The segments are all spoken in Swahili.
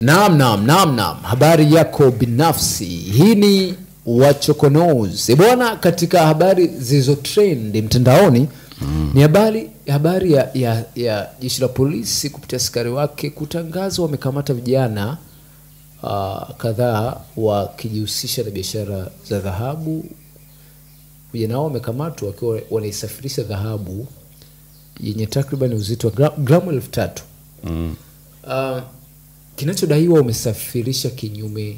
Naam. Habari yako binafsi. Hii ni Wachokonozi. Bwana, katika habari zilizo trend mtandaoni ni habari ya jeshi la polisi kupitia askari wake kutangaza wamekamata vijana kadhaa wakijihusisha na biashara za dhahabu. Vijana hao wamekamatwa wakiwa wanaisafirisha dhahabu yenye takriban uzito wa gramu 3,000. Kinachodaiwa umesafirisha kinyume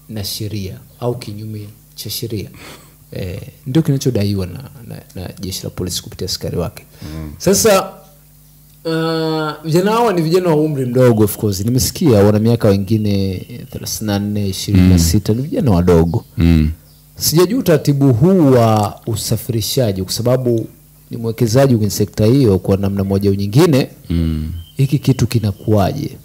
na sheria au kinyume cha sheria. Ndio kinachodaiwa na jeshi la polisi kupitia askari wake. Sasa vijana hao ni vijana wa umri mdogo, of course. Nimesikia wana miaka wengine 34, 26, ni vijana wadogo. Sijajua utaratibu huu wa usafirishaji kwa sababu ni mwekezaji kwenye sekta hiyo kwa namna moja au nyingine. Hiki kitu kinakuaje?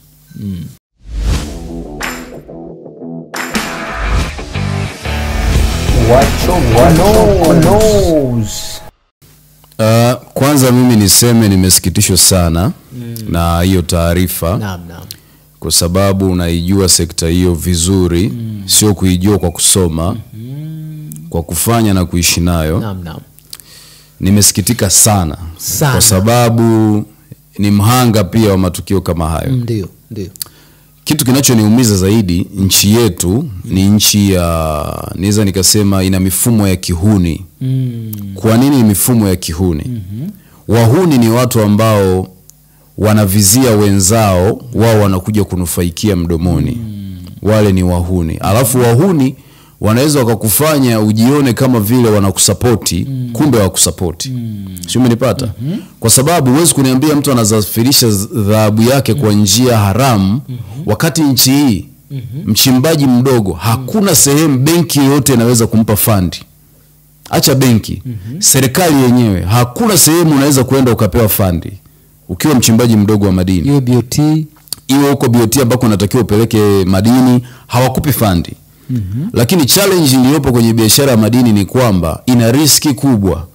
Kwanza mimi niseme nimesikitishwa sana na hiyo taarifa. Naam. Kwa sababu unaijua sekta hiyo vizuri, sio kuijua kwa kusoma, kwa kufanya na kuishi nayo. Naam. Nimesikitika sana. Kwa sababu ni mhanga pia wa matukio kama hayo. Ndio. Kitu kinachoniumiza zaidi, nchi yetu ni nchi ya, niweza nikasema ina mifumo ya kihuni. Kwa nini mifumo ya kihuni? Wahuni ni watu ambao wanavizia wenzao, wao wanakuja kunufaikia mdomoni. Wale ni wahuni. Alafu wahuni wanaweza wakakufanya ujione kama vile wanakusapoti, kumbe hawakusapoti. Sio, umenipata? Kwa sababu huwezi kuniambia mtu anasafirisha dhahabu yake kwa njia haramu wakati nchi hii mchimbaji mdogo hakuna sehemu benki yote inaweza kumpa fund. Acha benki, serikali yenyewe hakuna sehemu unaweza kwenda ukapewa fund ukiwa mchimbaji mdogo wa madini. Hiyo BOT, iwe huko BOT ambako unatakiwa upeleke madini, hawakupi fund. Lakini challenge iliyopo kwenye biashara ya madini ni kwamba ina riski kubwa.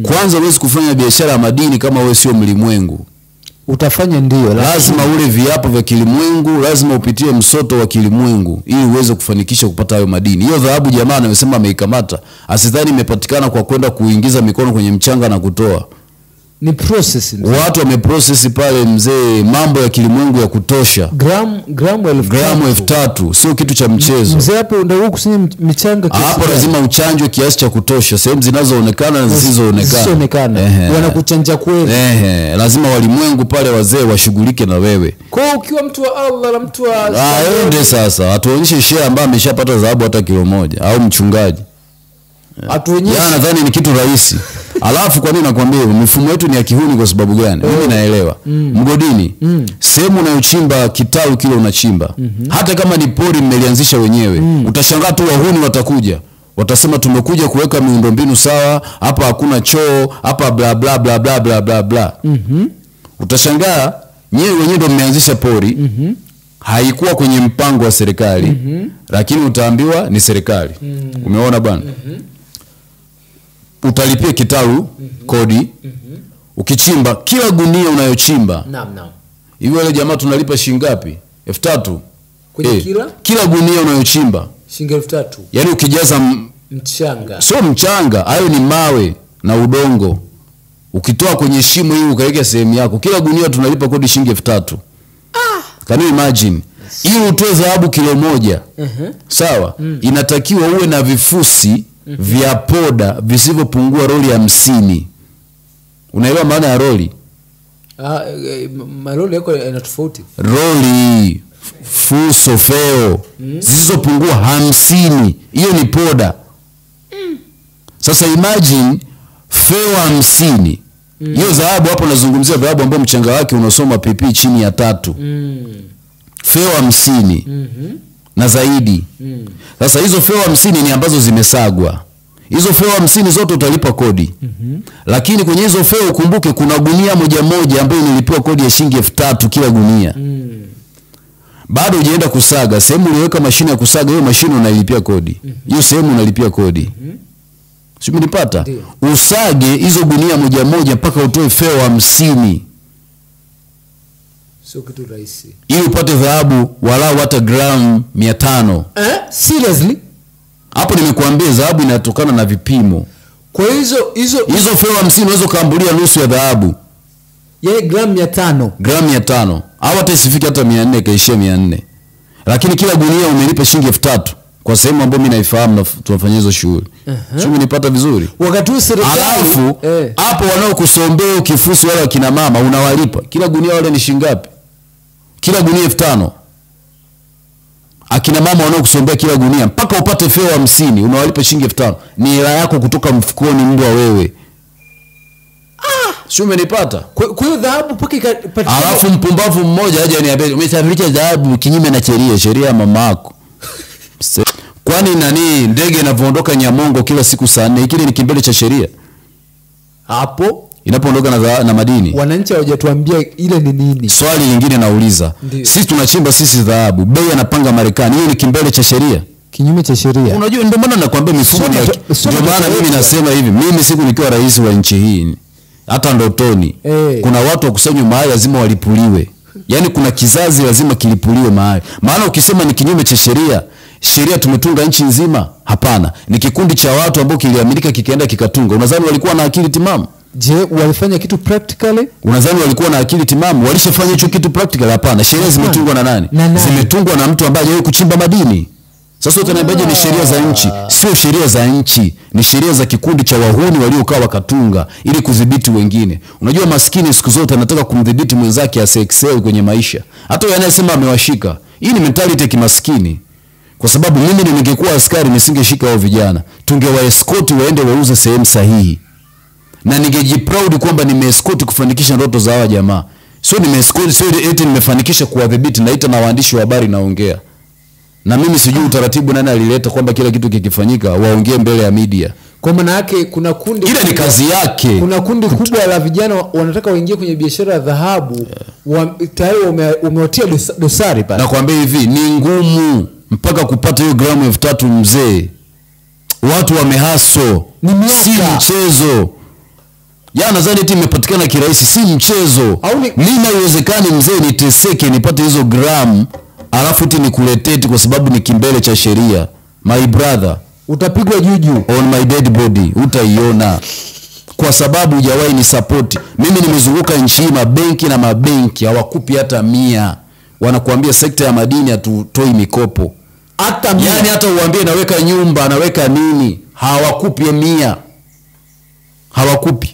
Kwanza huwezi kufanya biashara ya madini kama wewe sio mlimwengu. Utafanya ndio, lazima ule viapo vya kilimwengu, lazima upitie msoto wa kilimwengu ili uweze kufanikisha kupata hayo madini. Hiyo dhahabu jamaa amesema ameikamata, asidhani imepatikana kwa kwenda kuingiza mikono kwenye mchanga na kutoa. Ni process mzee. Watu wameprocess pale mzee, mambo ya kilimwengu ya kutosha. Gramu 3,000 sio kitu cha mchezo. Mzee hapo ndio kusanya michanga kiasi. Hapo lazima uchanjwe kiasi cha kutosha, sehemu zinazoonekana na zisizoonekana. Wanakuchanja kweli. Lazima walimwengu pale wazee washughulike na wewe. Kwa ukiwa mtu wa Allah na mtu wa ende sasa atuonyeshe shehe ambaye ameshapata dhahabu hata kilo moja au mchungaji. Atuonyeshe. Nadhani ni kitu rahisi. Alafu kwa nini nakwambia mifumo yetu ni ya kihuni kwa sababu gani? Mimi naelewa. Mgodini, sehemu unayochimba kitalu kile unachimba. Hata kama ni pori mmelianzisha wenyewe, utashangaa tu wahuni watakuja. Watasema tumekuja kuweka miundombinu sawa, hapa hakuna choo, hapa bla bla bla bla bla bla bla. Utashangaa nyewe wenyewe ndio mmeanzisha pori. Haikuwa kwenye mpango wa serikali, lakini utaambiwa ni serikali. Umeona bwana? Utalipia kitalu kodi. Ukichimba kila gunia unayochimba. Naam. Hivi wale jamaa tunalipa shilingi ngapi? 3,000. Kwenye kila gunia unayochimba shilingi 3,000. Yaani ukijaza mchanga. Sio mchanga, hayo ni mawe na udongo. Ukitoa kwenye shimo hili ukaweka sehemu yako, kila gunia tunalipa kodi shilingi 3,000. Can you imagine? Ili utoe dhahabu kilo moja. Sawa? Inatakiwa uwe na vifusi vya poda visivyopungua roli 50. Unaelewa maana ya roli? Maroli yako ina tofauti. Roli fuso feo zisizopungua 50. Hiyo ni poda. Sasa imagine feo 50. Hiyo dhahabu hapo nazungumzia dhahabu ambayo mchanga wake unasoma PP chini ya 3. Feo 50 na zaidi. Sasa hizo feo 50 ni ambazo zimesagwa. Hizo feo 50 zote utalipa kodi. Lakini kwenye hizo feo ukumbuke kuna gunia moja moja ambayo inalipiwa kodi ya shilingi 3,000 kila gunia. Bado hujaenda kusaga, sehemu uliweka mashine ya kusaga, hiyo mashine unailipia kodi. Hiyo sehemu unalipia kodi. Sio, mlipata? Usage hizo gunia moja moja mpaka utoe feo 50. Sio kitu rahisi. Ili upate dhahabu walau hata gramu 500. Seriously? Hapo nimekuambia dhahabu inatokana na vipimo. Kwa hizo feo 50 unaweza kaambulia nusu ya dhahabu. Yaani gramu 500. Gramu 500. Au hata isifike hata 400 kaishia 400. Lakini kila gunia umelipa shilingi 3000 kwa sehemu ambayo mimi naifahamu na tunafanya hizo shughuli. Sio nipata vizuri. Wakati huu serikali alafu hapo wanaokusombea kifusi wale kina mama unawalipa. Kila gunia wale ni shilingi ngapi? Kila gunia 5000. Akina mama wanaokusombea kila gunia mpaka upate feo 50 unawalipa shilingi 5000. Ni hela yako kutoka mfukoni mbwa wewe. Sio umenipata? Kwa hiyo dhahabu mpaka ipatikane. Alafu mpumbavu mmoja aje aniambie umesafirisha dhahabu kinyume na sheria mama yako. Kwani nani ndege inavyoondoka Nyamongo kila siku saa 4 kile ni kimbele cha sheria? Hapo inapoondoka na madini. Wananchi hawajatuambia ile ni nini. Swali lingine nauliza. Sisi tunachimba dhahabu. Bei anapanga Marekani. Hiyo ni kimbele cha sheria? Kinyume cha sheria. Unajua ndio maana nakwambia mifumo ndio maana mimi nasema hivi. Mimi siku nikiwa rais wa nchi hii hata ndotoni kuna watu wakusanywe mahali lazima walipuliwe. Yaani kuna kizazi lazima kilipuliwe mahali. Maana ukisema ni kinyume cha sheria tumetunga nchi nzima? Hapana. Ni kikundi cha watu ambao kiliamirika kikaenda kikatunga. Unadhani walikuwa na akili timamu? Je, walifanya kitu practically? Unadhani walikuwa na akili timamu? Walishafanya hicho kitu practically? Hapana. Sheria zimetungwa na nani? Zimetungwa na mtu ambaye hajawahi kuchimba madini. Sasa utaniambiaje ni sheria za nchi? Sio sheria za nchi, ni sheria za kikundi cha wahuni waliokaa wakatunga ili kudhibiti wengine. Unajua maskini siku zote anataka kumdhibiti mwenzake asexcel kwenye maisha. Hata yeye anayesema amewashika. Hii ni mentality ya kimaskini. Kwa sababu mimi ningekuwa askari nisingeshika hao vijana. Tungewaescort waende wauze sehemu sahihi. Na ningejiproud kwamba nimeescort kufanikisha ndoto za hawa jamaa. Sio nimeescort, sio eti nimefanikisha kuwadhibiti, naita na waandishi wa habari naongea. Na mimi sijui utaratibu nani alileta kwamba kila kitu kikifanyika waongee mbele ya media. Kwa maana yake kuna kundi ile ni kazi yake. Kuna kundi kubwa la vijana wanataka waingie kwenye biashara ya dhahabu, tayari umewatia dosari pale. Nakwambia hivi ni ngumu mpaka kupata hiyo gramu 3000 mzee. Watu wamehaso. Si mchezo. Nadhani eti imepatikana kirahisi, si mchezo. Mimi haiwezekani mzee niteseke nipate hizo gramu alafu eti nikuleteti kwa sababu ni kimbele cha sheria. My brother, utapigwa juju on my dead body, utaiona. Kwa sababu hujawahi ni support. Mimi nimezunguka nchi hii mabenki na mabenki hawakupi hata 100. Wanakuambia sekta ya madini hatutoi mikopo. Hata 100. Yaani hata uambie naweka nyumba, naweka nini, hawakupi 100. Hawakupi.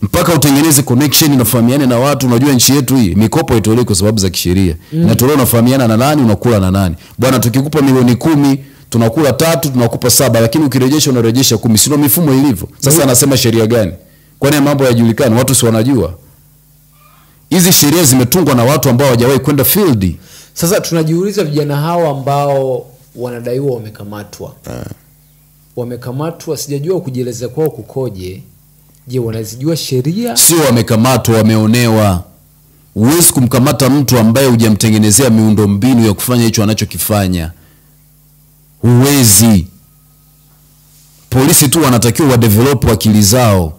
Mpaka utengeneze connection na fahamiane na watu. Unajua nchi yetu hii mikopo haitolewi kwa sababu za kisheria. Inatolewa unafahamiana na nani, unakula na nani. Bwana tukikupa milioni 10, tunakula 3, tunakupa 7, lakini ukirejesha unarejesha 10. Sio mifumo ilivyo. Sasa anasema sheria gani? Kwani mambo yajulikana, watu si wanajua. Hizi sheria zimetungwa na watu ambao hawajawahi kwenda field. Sasa tunajiuliza vijana hao ambao wanadaiwa wamekamatwa. Wamekamatwa, sijajua kujieleza kwao kukoje. Je, wanazijua sheria? Sio wamekamatwa, wameonewa. Huwezi kumkamata mtu ambaye hujamtengenezea miundombinu ya kufanya hicho anachokifanya. Huwezi. Polisi tu wanatakiwa wa develop akili zao.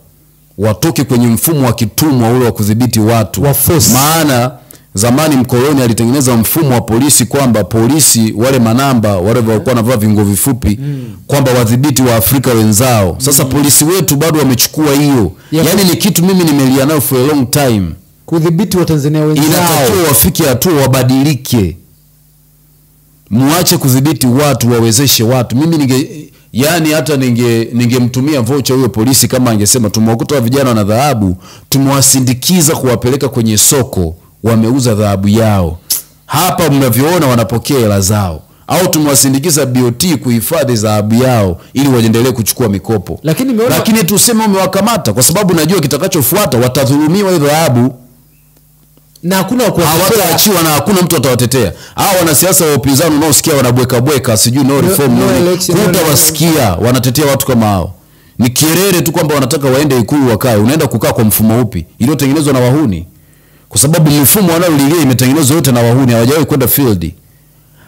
Watoke kwenye mfumo wa kitumwa ule wa kudhibiti watu. Maana zamani mkoloni alitengeneza mfumo wa polisi kwamba polisi wale manamba wale walikuwa wanavaa vingo vifupi kwamba wadhibiti wa Afrika wenzao. Sasa polisi wetu bado wamechukua hiyo. Yaani ni kitu mimi nimelia nayo for a long time. Kudhibiti wa Tanzania wenzao. Inatakiwa wafike hatua wabadilike. Muache kudhibiti watu, wawezeshe watu. Mimi hata ningemtumia voucher huyo polisi kama angesema tumewakuta vijana na dhahabu, tumewasindikiza kuwapeleka kwenye soko, wameuza dhahabu yao. Hapa mnavyoona wanapokea hela zao. Au tumewasindikiza BOT kuhifadhi dhahabu yao ili waendelee kuchukua mikopo. Lakini tuseme umewakamata kwa sababu najua kitakachofuata watadhulumiwa hiyo dhahabu. Na hakuna hawataachiwa na hakuna mtu atawatetea. Hao wanasiasa wa upinzani unaosikia wanabweka sijui no reform hutawasikia wanatetea watu kama hao. Ni kirere tu kwamba wanataka waende Ikulu wakae. Unaenda kukaa kwa mfumo upi? Iliyotengenezwa na wahuni. Kwa sababu mfumo wanaolilia imetengenezwa yote na wahuni, hawajawahi kwenda field.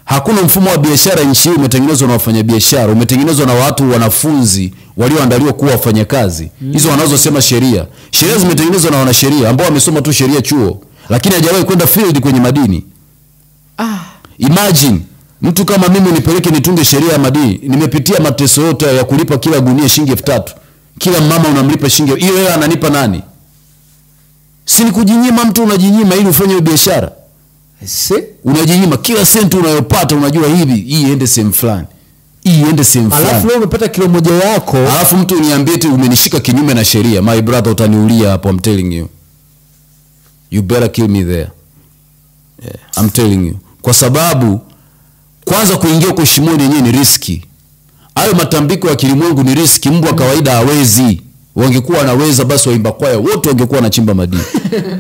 Hakuna mfumo wa biashara nchi hii umetengenezwa na wafanyabiashara, umetengenezwa na watu wanafunzi walioandaliwa kuwa wafanyakazi. Hizo wanazosema sheria zimetengenezwa na wanasheria ambao wamesoma tu sheria chuo. lakini hajawahi kwenda field kwenye madini. Imagine mtu kama mimi nipeleke nitunge sheria ya madini, nimepitia mateso yote ya kulipa kila gunia shilingi 3000. Kila mama unamlipa shilingi hiyo, yeye ananipa nani? Si ni kujinyima, mtu unajinyima ili ufanye biashara. Unajinyima kila senti unayopata, unajua hii iende sehemu fulani. Hii iende sehemu fulani. Alafu leo umepata kilo moja yako. Alafu mtu uniambie eti umenishika kinyume na sheria. My brother, utaniulia hapo, I'm telling you. You better kill me there. Yeah, I'm telling you. Kwa sababu kwanza kuingia kwa shimoni yenyewe ni riski. Hayo matambiko ya kilimwengu ni riski. Mbwa kawaida hawezi. Wangekuwa wanaweza basi waimba kwaya wote wangekuwa wanachimba madini.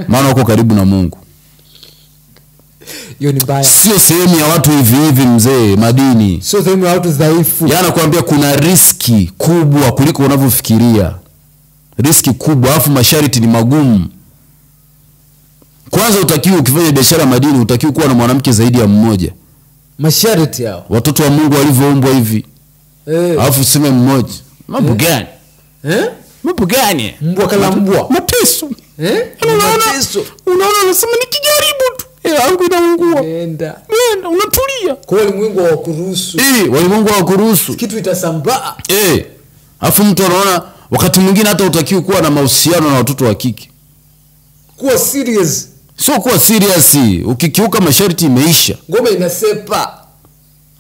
Maana wako karibu na Mungu. Hiyo ni mbaya. Sio sehemu ya watu hivi hivi mzee, madini. Sio sehemu ya watu dhaifu. Yana kuambia kuna riski kubwa kuliko unavyofikiria. Riski kubwa, alafu masharti ni magumu. Kwanza utakiwa ukifanya biashara madini utakiwa kuwa na mwanamke zaidi ya mmoja. Masharti yao. Watoto wa Mungu walivyoumbwa hivi. Alafu useme mmoja. Mambo gani? Mambo gani? Mbwa kala mbwa. Mateso. Mateso. Unaona unasema nikijaribu tu yangu inaungua. Nenda unatulia. Kwa ulimwengu wa kuruhusu. Ulimwengu wa kuruhusu. Kitu itasambaa. Alafu mtu anaona wakati mwingine hata utakiwa kuwa na mahusiano na watoto wa kike. Kuwa serious. Sio kuwa serious. Ukikiuka masharti imeisha. Ngome inasepa.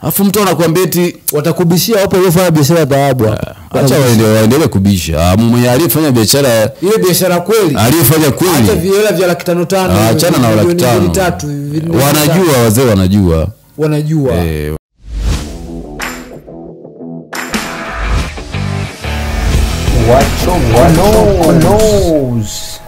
Alafu mtu anakuambia eti watakubishia hapo waliofanya biashara dhahabu. Acha waendelee kubisha. Mwenye aliyefanya biashara ile biashara kweli. Aliyefanya kweli. Acha viela vya 500,000. Achana na 300,000. Wanajua wazee wanajua. Wanajua. What knows?